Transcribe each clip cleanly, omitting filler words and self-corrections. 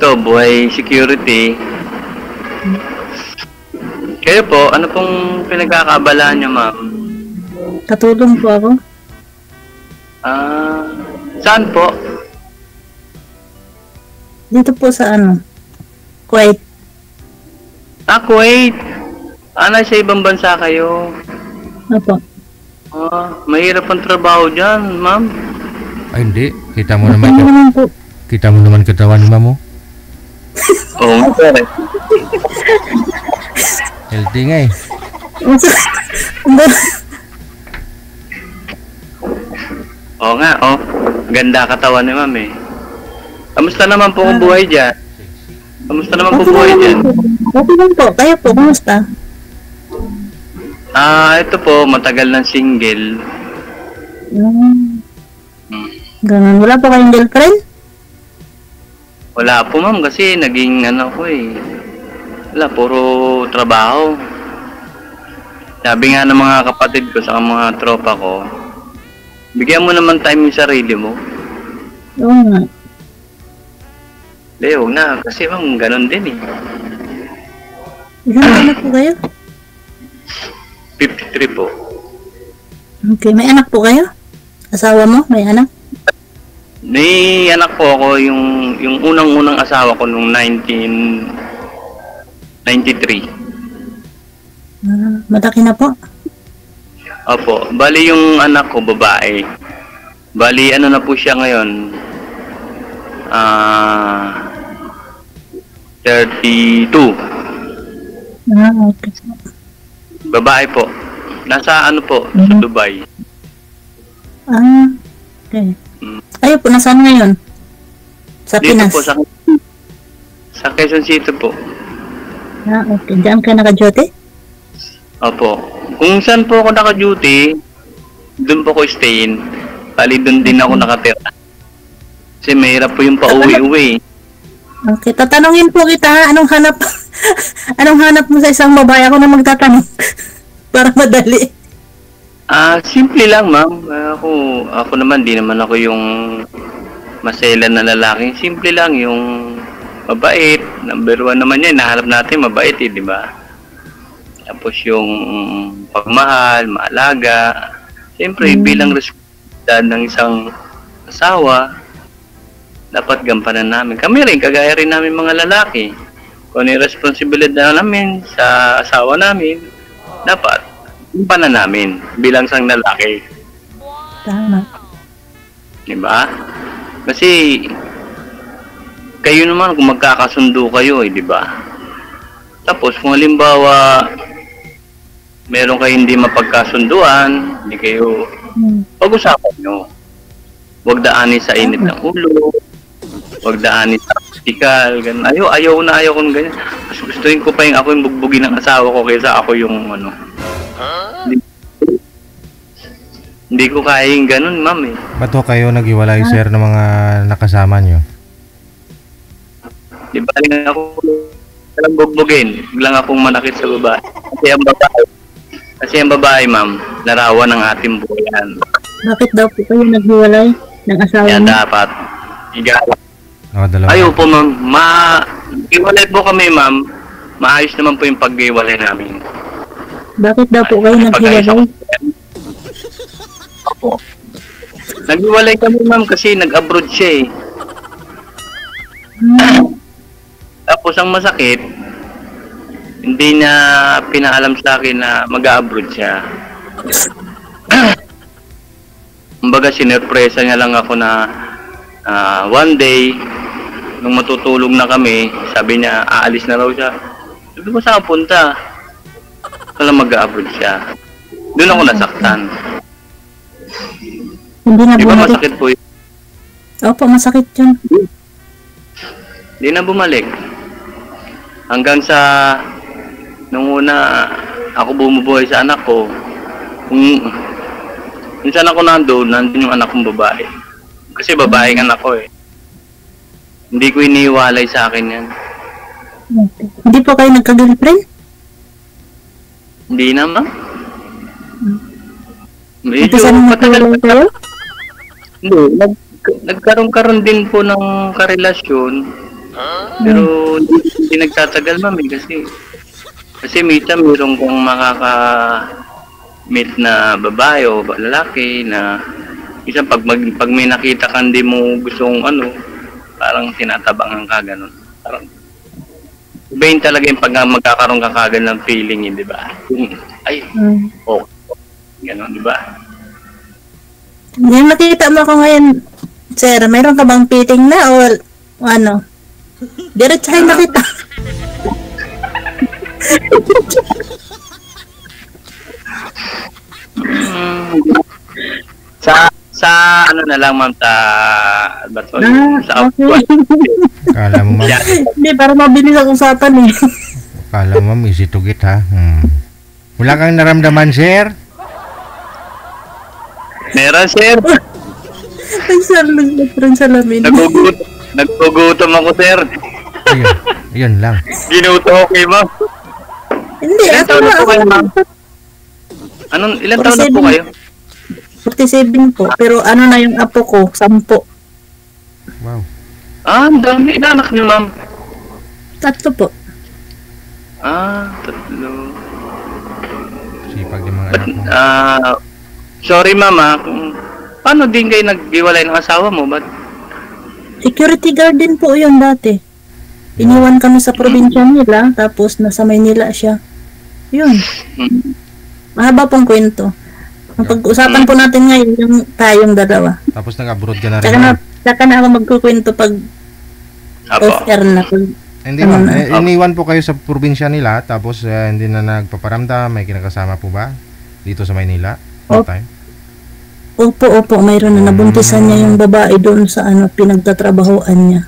Ito, buhay security. Kayo po, ano pong pinagkakaabalahan niyo, ma'am? Katulong po ako. Saan po? Dito po sa Kuwait. Kuwait. Nasa ibang bansa kayo. Opo. Mahirap ang trabaho dyan, ma'am. Ay, hindi. Kita mo naman. Ano naman po? Kita mo naman katawan ni mamo. Oo nga, sir. Healthy nga eh. Oo nga, Ganda katawan ni ma'am eh. Kamusta naman po ang buhay dyan? Kamusta naman po buhay dyan? Okay lang po. Kayo po, kumusta? Ito po, matagal ng single. Ganun. Wala po kayong girlfriend? Wala po, ma'am, kasi naging wala, puro trabaho. Sabi nga ng mga kapatid ko sa mga tropa ko, bigyan mo naman time yung sarili mo. Oo nga. Huwag na, kasi ma'am, ganun din eh. Ilang anak po kayo? 53 po. Okay, may anak po kayo? Asawa mo, may anak? May anak po ako, yung unang-unang asawa ko nung 1993. Malaki na po? Opo, bali yung anak ko, babae. Bali, na po siya ngayon? 32. Okay. Babae po. Nasa po, sa Dubai. Okay. Ayaw po, nasaan ngayon? Sa Dito Pinas? po, sa Quezon City po. Okay. Diyan ka naka-duty? Opo. Kung saan po ako naka-duty, doon po ko stayin. Bali, doon din ako nakatira. Kasi mahirap po yung pauwi-uwi. Okay. Tatanungin po kita, anong hanap anong hanap mo sa isang babae? Ako na magtatanong. Para madali. Simple lang, ma'am. Ako naman, di naman ako yung maselan na lalaki. Simple lang, yung mabait. Number 1 naman yan, nahanap natin mabait di ba? Tapos yung pagmahal, maalaga. Siyempre, bilang responsibilidad ng isang asawa, dapat gampanan namin. Kami rin, kagaya rin namin mga lalaki. Kung ano yung responsibilidad namin sa asawa namin, dapat gampanan namin bilang isang lalaki. Tama. Diba? Kasi kayo naman kung magkakasundo kayo diba? Tapos kung halimbawa meron kayo hindi mapagkasunduan, hindi kayo pag-usapan nyo. Huwag daanin sa init ng ulo, huwag daanin sa physical, ganun. Ayaw ko ng ganyan. Mas gustuin ko pa yung ako yung bugbugin ng asawa ko kaysa ako yung Hindi ko kaya yung ganun, ma'am eh. Ba't ho kayo nag-iwalay, sir, ng mga nakasama nyo? Di ba rin ako lang bugbugin, biglang akong manakit sa babae. Kasi ang babae, ma'am, larawan ng ating buhayan. Bakit daw po kayo naghiwalay ng asawa Kaya mo? dapat igawa. Dalawa. Ayaw po, ma'am. Iwalay po kami, ma'am. Maayos naman po yung pag-iwalay namin. Bakit daw po kayo naghiwalay? Opo. Naghiwalay kami, ma'am, kasi nag-abroad siya eh. Tapos ang masakit, hindi na pinaalam sa akin na mag-abroad siya. Kumbaga, sinurpresa niya lang ako na one day, nung matutulog na kami, sabi niya, aalis na raw siya. Sabi ko, saan punta? Kala mag-abroad siya. Doon ako nasaktan. Hindi na Di ba bumalik? masakit po yun? Opo, masakit yun. Hindi na bumalik. Hanggang sa, nung una, ako bumubuhay sa anak ko, minsan ako nandun yung anak kong babae. Kasi babae ang anak ko eh. Hindi ko iniwalay sa akin yan. Okay. Hindi po kayo nagka-girlfriend? Hindi naman. Medyo Umpisa nang matagal naghiwalay kayo? Hindi, nagkaroon din po ng karelasyon. Pero hindi nagtatagal ma'am eh, kasi minsan mayroon kong makaka-meet na babae o lalaki na isang pag may nakita ka hindi mo gustong parang tinatabangan ka ganun. Parang iba yun talaga yung pag magkakaroon ka kagad ng feeling di ba? Ay, ganun, di ba? Yung nakita mo ko ngayon, sir, mayroon ka bang fitting na o ano? Diretsahin na kita. Sa ano na lang ma'am sa Okay. Kala mo, ma'am. Hindi, para mabilis ang usapan eh. Kala mo, ma'am, easy to get, ha? Wala kang naramdaman, sir? Meron sir. Ay, sir, nagpapran sa lamin. Nagugutom ako sir. Ayun lang. Ginuto okay ma'am. Hindi, Ilan ako taon na na po kayo ma'am? Ilan taon na po kayo? 47 po, pero ano na yung apo ko, 10. Wow. Ang dami na anak niyo ma'am. 3 po. 3. Sipag yung mga anak mo. Sorry mama, paano din kayo nag-iwalay ng asawa mo? Ba't? Security guard din po yun dati. Iniwan kami sa probinsya nila, tapos nasa Maynila siya. Yun. Mahaba pong kwento. Ang pag-usapan po natin ngayon, yung tayong dalawa. Tapos nag-abroad ka na rin. Saka na ako magkukwento pag off-air na. Hindi ma'am, iniwan po kayo sa probinsya nila, tapos hindi na nagpaparamdam, may kinakasama po ba? Dito sa Maynila? Time? Opo, mayroon na nabuntisan niya yung babae doon sa pinagtatrabahoan niya.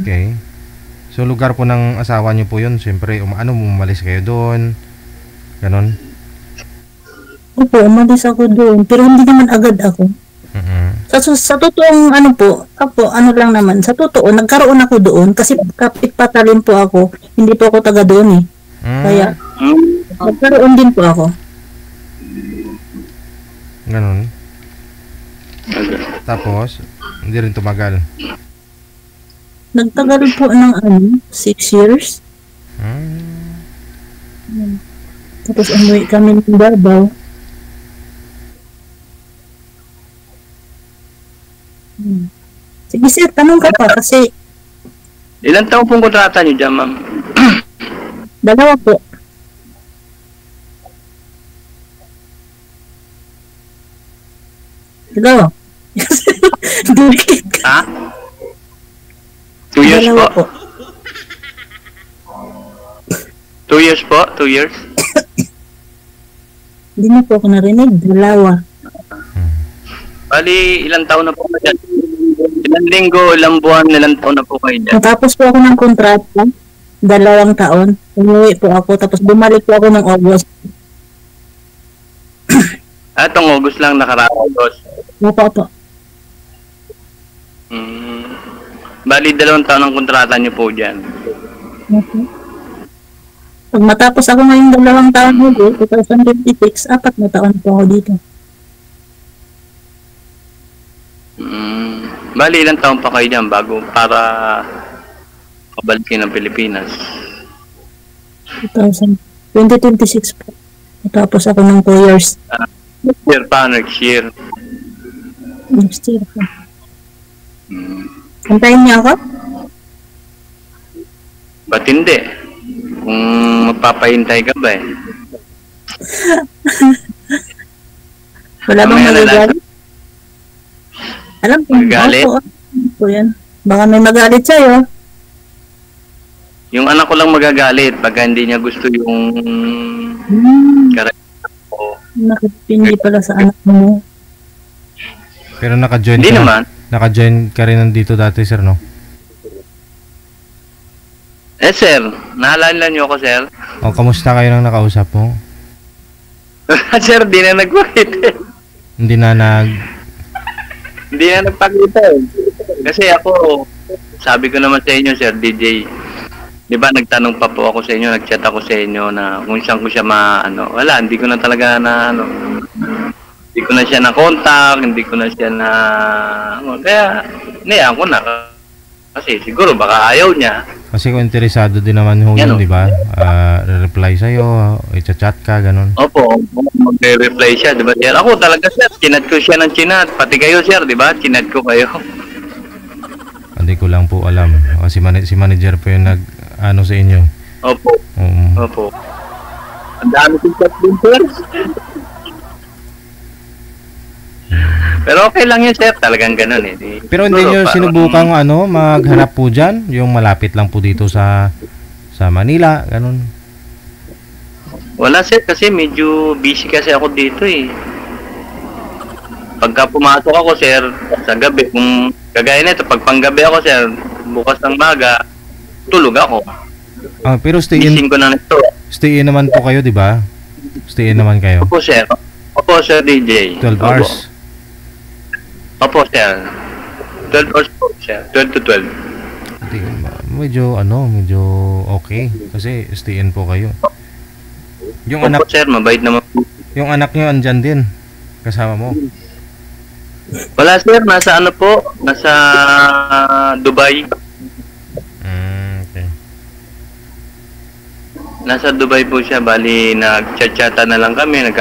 Okay. So lugar po ng asawa niyo po yun, siyempre, umalis kayo doon, ganon? Opo, umalis ako doon, pero hindi naman agad ako. Sa totoong lang naman, sa totoo, nagkaroon ako doon, kasi kapit patalin po ako, hindi po ako taga doon eh. Kaya, nagkaroon din po ako. Ganon. Tapos, hindi rin tumagal. Nagtagal po ng 6 years. Tapos umuwi kami ng Davao. Sige sir, tanong ka pa kasi Ilan taon pong kontrata niyo dyan ma'am? 2 po. Dalawa. Ha? 2 years Dalawa po? 2 years po? 2 years? Hindi na po ako narinig. 2. Bali, ilang taon na po kayo dyan? Ilang linggo, ilang buwan, ilang taon na po kayo dyan? Natapos po ako ng kontrata. 2 taon. Umuwi po ako. Tapos bumalik po ako ng August. Itong August lang nakaraang August. Opo. Bali, 2 taon ang kontrata niyo po dyan. Okay. Pag matapos ako ngayong 2 taon ulit, 2056, 4 na taon po ako dito. Bali, ilang taon pa kayo dyan bago para pabalikin ng Pilipinas? 2026 po. Matapos ako ng 2 years. Next year pa, next year. Next year po. Antayin niya ako? Ba't hindi? Kung magpapahintay ka ba eh? Wala bang magagalit? Alam ko. Magagalit? Opo yan. Baka may magalit sa'yo. Yung anak ko lang magagalit pagka hindi niya gusto yung karakter ko. Nakipindi pala sa anak mo. Pero naka-join Hindi ka naman. Naka-join ka rin nandito dati, sir, no? Sir, naalala niyo ako, sir? O, kamusta kayo nang nakausap mo? Sir, di na nagpakita eh. Hindi na Hindi na nagpakita eh. Kasi ako, sabi ko naman sa inyo, Sir DJ, di ba nagtanong pa po ako sa inyo, nagchat ako sa inyo na kung saan ko siya wala, hindi ko na talaga hindi ko na siya na-contact, hindi ko na siya kaya, niya ako na, Kasi siguro baka ayaw niya. Kasi kung interesado din naman ho Yan, yun, oh. di ba? Reply sa'yo, i-chat ka, ganun. Opo, magre-reply siya, di ba sir? Ako talaga sir, chinat ko siya ng chinat. Pati kayo sir, di ba? Chinat ko kayo. Hindi ko lang po alam. Kasi si manager po yung nag-ano sa inyo. Opo, opo. Ang dami kong chat din sir. Pero okay lang yun sir, talagang ganun eh. Pero hindi nyo sinubukang maghanap po dyan? Yung malapit lang po dito sa Manila, ganun. Wala sir, kasi medyo busy kasi ako dito eh. Pagka pumasok ako sir, sa gabi, kung kagaya nito, pag panggabi ako sir, bukas ng maga, tulog ako. Pero stay in. Gising ko na nito. Stay in naman po kayo, di ba? Stay in naman kayo. Opo sir. Opo sir DJ. 12 hours. Opo sir. 12 hours po sir. 12 to 12. Medyo okay. Kasi stay in po kayo. Yung Opo sir, mabait naman po. Yung anak nyo andyan din. Kasama mo. Wala sir, nasa ano po? Nasa Dubai. Okay. Nasa Dubai po siya. Bali, nag-chat-chatan na lang kami.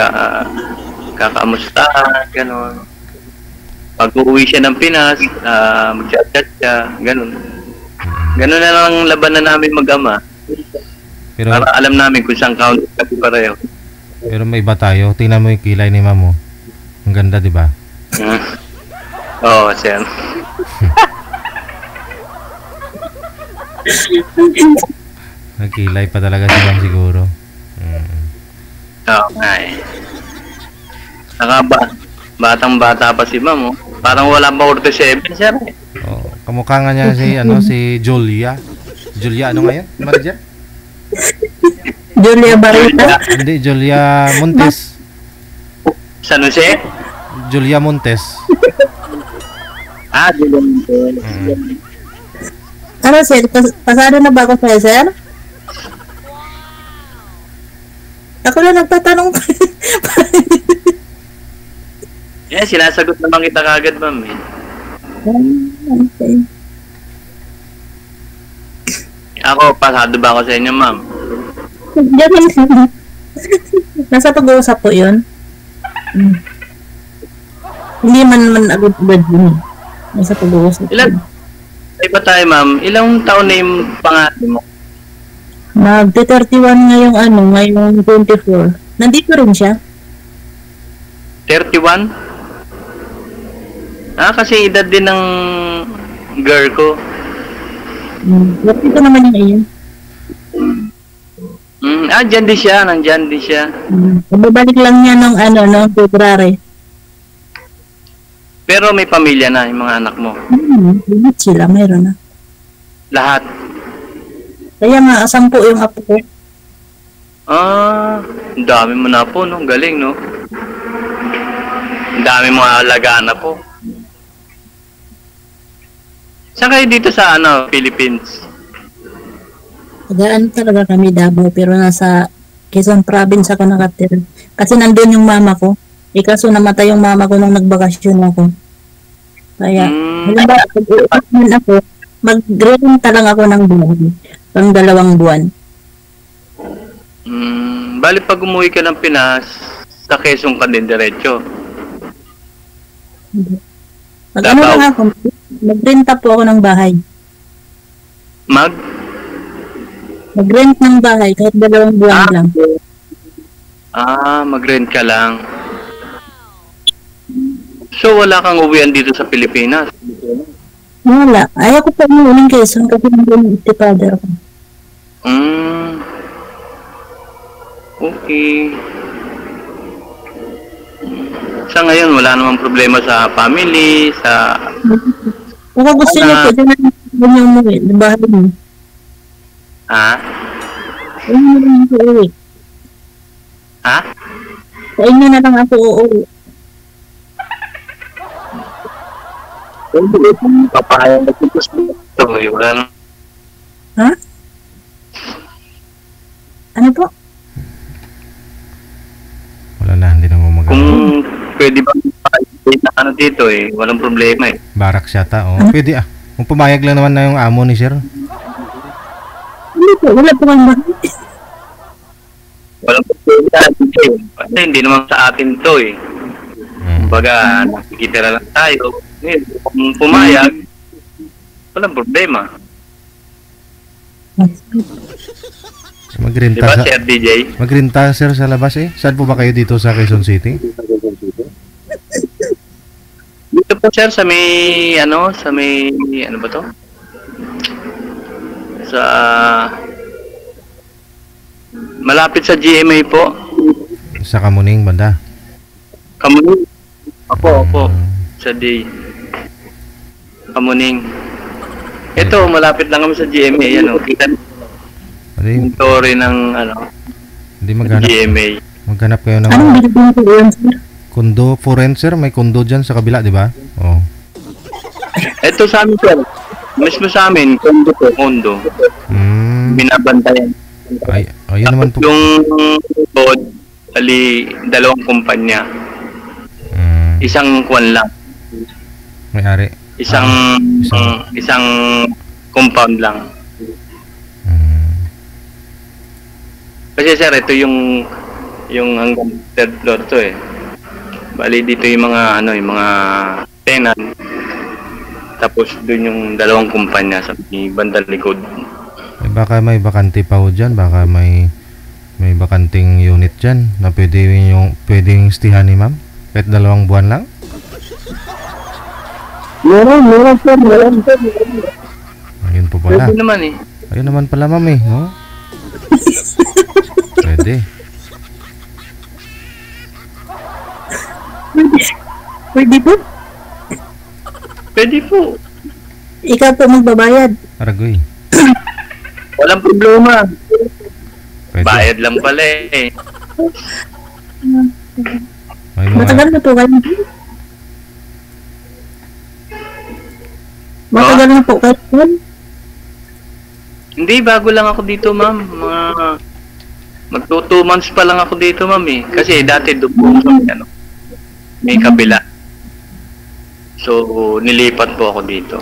Kakamustahan, gano'n. Pag uuwi siya ng Pinas, mag-chat-chat siya, gano'n. Gano'n na lang ang labanan namin mag-ama. Pero, para alam namin kung saan count kasi pareho. Pero may iba tayo. Tingnan mo yung kilay ni mamo. Ang ganda, di ba? Oo, sir. Nagkilay pa talaga si ma'am siguro. Oo, ay. Batang-bata pa si ma'am, oh. Parang wala pa 47, sir. Oh, kamukha nga niya si Julia. Julia, ano ngayon? Manager? Julia Barita. Hindi, Julia Montes. San Jose? Julia Montes. Julia Montes. Ano sir, pasado na ba ako sa'yo sir? Ako lang nagtatanong. Sinasagot naman kita kagad, ma'am. Okay. Ako, pasado ba ako sa inyo, ma'am? Nasa pag-uusap po yun. Hindi man agad-agad yun. Nasa pag-uusap. Iba tayo, ma'am. Ilang taon na yung pangalan mo? Mag-31 ngayong 24. Nandito rin siya. 31? Kasi edad din ng girl ko. Ito naman yung iyon. Dyan din siya. Nandyan din siya. Babalik lang niya ng February. Pero may pamilya na yung mga anak mo. Lahat sila, mayroon na. Lahat? Kaya nga, 10 yung apo ko. Ang dami mo na po, no? Galing, no? Ang dami mo alagaan na po. Saan kayo dito sa, Philippines? Tagaan talaga kami Davao, pero nasa Quezon Province ako nakatira. Kasi nandun yung mama ko. Kaso namatay yung mama ko nung nagbakasyon ako. Kaya, halimbawa, pag-uusapin ako, mag-renta lang ako ng buwan. Pang 2 buwan. Bali pag umuwi ka ng Pinas, sa Quezon ka din diretso. Pag lang ako, magrenta po ako ng bahay. Mag-rent ng bahay kahit 2 buwan lang. Mag-rent ka lang. So wala kang uwian dito sa Pilipinas? Wala. Ayaw ko pa umuwi ng Quezon kasi nandun yung stepfather ko. Okay. Sa ngayon, wala namang problema sa family, sa... Kung gusto niyo po, dyan yung umuwi. Bahay mo. Sa inyo na lang ako uuwi. Sa inyo na lang ako uuwi. Papayang nagtitos mo. Wala naman. Ano po? Wala na, hindi na mo magagawa. Kung pwede ba dito walang problema eh. Barak siyata, Pwede Kung pumayag lang naman na yung amo ni sir. Wala po kang Walang problema. Kasi hindi naman sa atin to eh. Kumbaga, nakikita na lang tayo. Ngayon, kung pumayag, walang problema. Magrenta Diba, sa Sir DJ? Magrenta sir sa labas eh. Saan po ba kayo dito sa Quezon City? Dito po, sir, sa may, ano ba to? Sa, malapit sa GMA po. Sa Kamuning banda. Kamuning. Opo. Sa day. Kamuning. Ito, malapit lang kami sa GMA. Ano, kita Hindi, story ng, hindi maghanap. GMA. Maghanap kayo ng Anong binibigyan ko yun, sir? kondo foreign sir. May kondo dyan sa kabila, di ba? Oh. Ito sa amin, sir. Mismo sa amin, kondo. Binabantayan. Ayun naman po. Yung board, dalawang kumpanya. Isang kwan lang. May-ari. Isang compound lang. Kasi sir, ito yung hanggang third floor to eh. Bali dito yung mga yung mga tenant. Tapos doon yung dalawang kumpanya sa bandang likod. Baka may bakante pa ho dyan. Baka may bakanting unit dyan na pwedeng stihan ni ma'am. Kahit 2 buwan lang. Meron, sir. Ayun po pala. Pwede naman eh. Ayun naman pala ma'am eh. No? Pwede. Pwede po. Pwede po. Ikaw po magbabayad. Aragoy. Walang problema. Pwede. Bayad lang pala eh. May mga, Matagal na po kayo. Matagal na po kayo. Hindi, bago lang ako dito, ma'am. Magto 2 months pa lang ako dito, ma'am eh. Kasi dati doon po may kabila. So, nilipat po ako dito.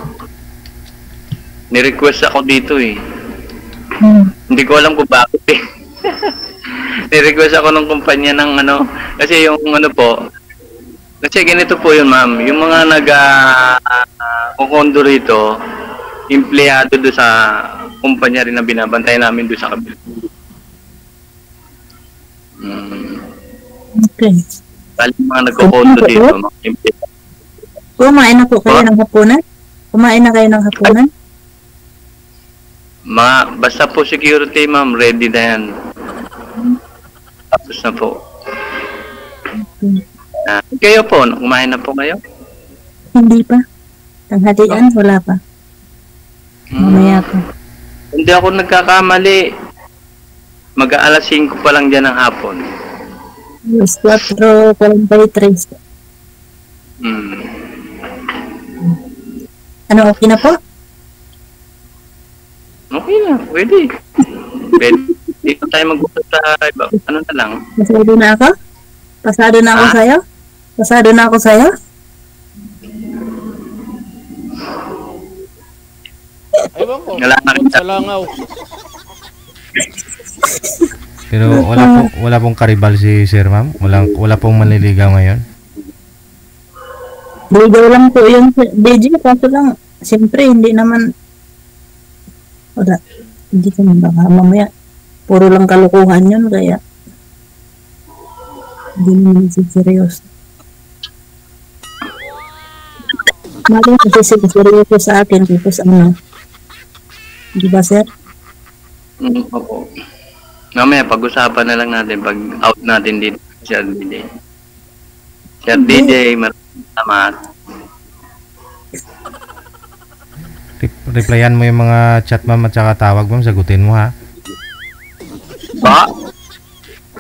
Ni-request ako dito eh. Hindi ko alam kung bakit eh. Ni-request ako ng kumpanya ng kasi yung po, kasi ganito po yun, ma'am. Yung mga kukondo rito, empleyado doon sa kumpanya rin na binabantay namin doon sa kabila. Okay. Bali mga nagkukondo dito, mga empleyado. Kumain na po kayo ng hapunan? Kumain na kayo ng hapunan? Basta po security, ma'am, ready na yan. Tapos na po. Kayo po, kumain na po kayo? Hindi pa. Tanghalian, wala pa. Mamaya pa. Hindi ako nagkakamali. Mag-aalas 5 pa lang dyan ng hapon. Alas 4:43. Ano, okay na po? Okay na, pwede. Pwede. Dito tayo mag-usap sa iba. Ano na lang. Pasado na ako? Pasado na ako sa'yo? Pasado na ako sa'yo? Ewan ko. Wala na kita. Sa langaw. pero wala pong karibal si sir ma'am. Wala pong manliligaw ngayon. Ligaw lang po yung DJ, kaso lang, siyempre, hindi naman, wala, hindi ko baka mamaya, puro lang kalukuhan yun, kaya, hindi naman seryoso. Mali kasi seryoso sa akin, tapos di ba, sir? Opo. Mamaya, pag-usapan na lang natin pag out natin dito, Sir DJ. Sir DJ, maraming salamat. Replyan mo yung mga chat ma'am at saka tawag ma'am, sagutin mo ha. Ba?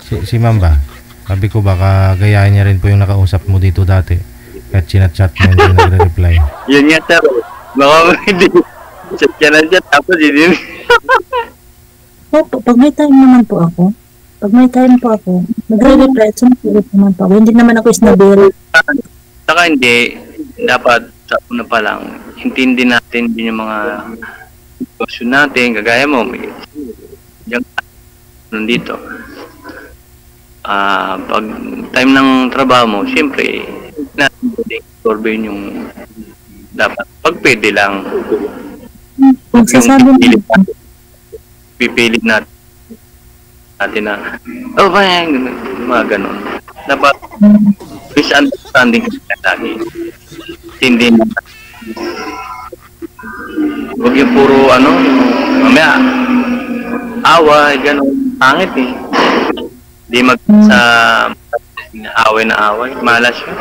Si ma'am ba? Sabi ko baka gayahin niya rin po yung nakausap mo dito dati. Kahit sinat-chat mo hindi nagre-reply. Yun nga, sir. Baka hindi. Chat ka na dyan, tapos hindi. Opo, pag may time naman po ako, nagre-reply, sumusulit naman po ako. Hindi naman ako isnabira. Saka hindi, dapat sa una pa lang, intindi natin din yung mga sitwasyon natin, kagaya mo, may yung nandito. Pag time ng trabaho mo, siyempre, natin i-absorbin yung dapat. Pag pwede lang, Magsasabi yung mo. pipilit natin na, oh, ba yan, mga ganun. Dapat, misunderstanding ka lagi. Hindi na. Huwag yung puro, mamaya, away, ganun, pangit eh. Di sa away na away, malas yun.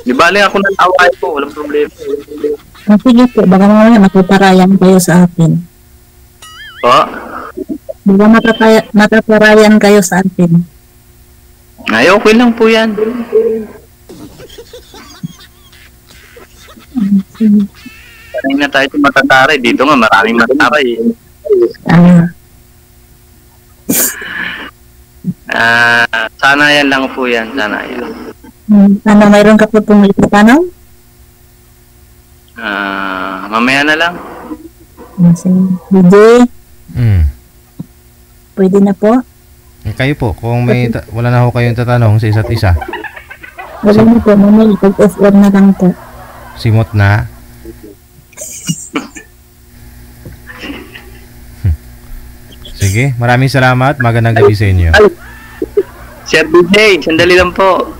Di bali ako ng away po, walang problema. Sige po, baka mamaya matutarayan kayo sa akin. Po? Baka matutarayan kayo sa akin. Ay, okay lang po yan. Sanay na tayo sa matataray. Dito nga, maraming matataray. Sana yan lang po yan. Sana yan. Mayroon ka po pong itatanong? Mamaya na lang. DJ, pwede na po? Kayo po, kung may wala na ho kayong tatanong sa isa't isa. Wala na po, mamaya pag-off-air na lang po. Simot na. Sige, maraming salamat. Magandang gabi sa inyo. Sir DJ, sandali lang po.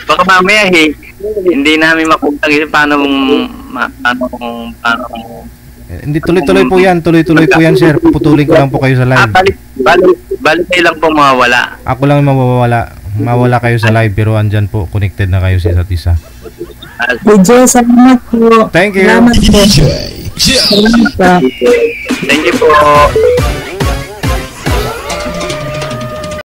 Baka mamaya hindi namin makuntang ito paano Hindi, tuloy-tuloy po yan. Tuloy-tuloy po yan, sir. Puputulin ko lang po kayo sa live. Balik kayo lang po mawawala. Ako lang mawawala. Mawala kayo sa live pero andyan po. Connected na kayo sa isa't isa. DJ, salamat po. Thank you. Salamat po. Salamat po. Thank you po.